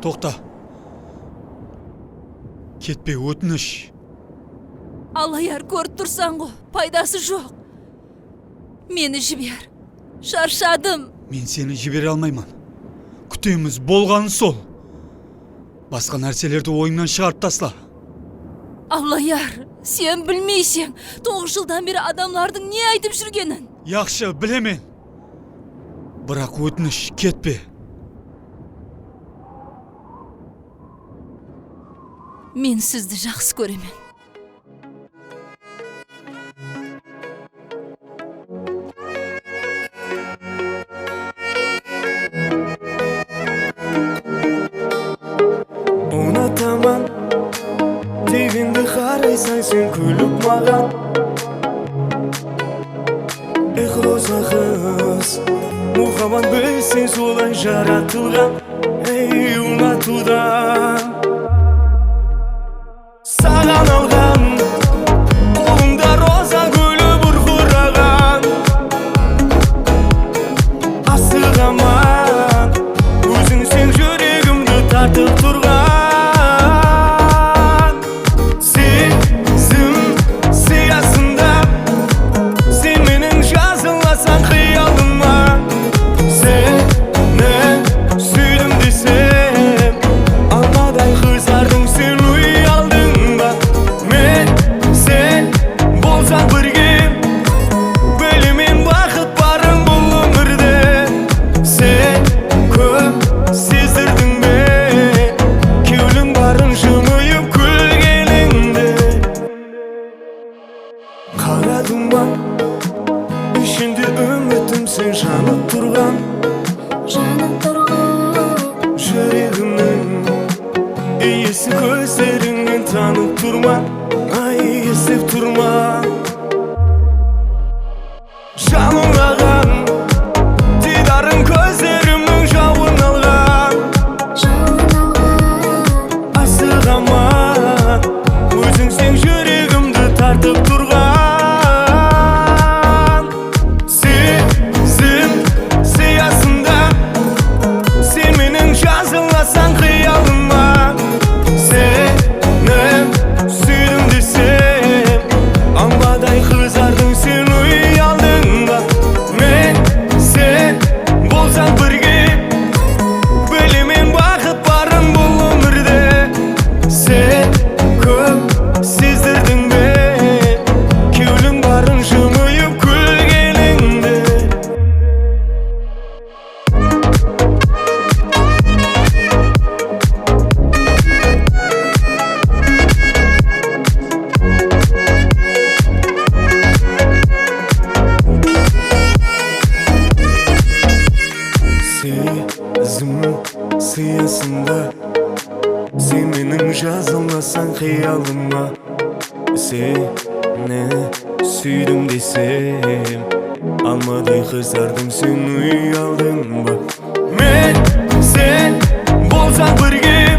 Тоқта. Кетпе, өтініш. Алаяр, көріп тұрсаң ғой, пайдасы жоқ. Мені жібер. Шаршадым. Мен сені жібере алмаймын. Күтеміз, болғаны сол. Басқа нәрселерді ойыңнан шығарып тасла. Алаяр, сен білмейсің. 9 жылдан бері адамлардың не айтып жүргенін. Яқшы, білемен. Бірақ өтініш, кетпе. Мен сізді жақсы көремін. Ұнатаман дегенді қарайсаң сен күліп маған. Роза қыз, мұхаббат білсең солай жаратылған. Ей, ұнатудан саған алған, қолыңда роза гүлі бұрқыраған. Асығаман, өзің сен жүрегімді тартып тұрған. Сезім сиясында сен менің жазыласаң қиялыма. Сені сүйдім десем, алмадай қызардың сен ұялдың ба? Мен сен болсаң бірге, білемен бақыт барын бұл өмірде. Сен көп сездірдің бе, кеуілің барын жымиып күлгеніңді. Қарадың ба, ішінде үмітім сен жанып тұрған. Жүрегімнің иесі көздеріңнен танып тұрма. Ай, естіп тұрма. Жаның аған, дидарың көздерімнің жауын алған. Асығаман, өзің сен жүрегімді тартып тұрған. Сезім сиясында сен менің жазыласаң қиялыма. Сені сүйдім десем, алмадай қызардың сен ұялдың ба? Мен сен болсаң бірге, білемен бақыт барын бұл өмірде. Сен көп сездірдің бе, кеуілің барын жымиып күлгеніңді. Сезім сиясында сен менің жазылмасаң қиялыма. Сені сүйдім десем, алмадай қыздардың сен ұялдың ба? Мен сен болсаң бірге,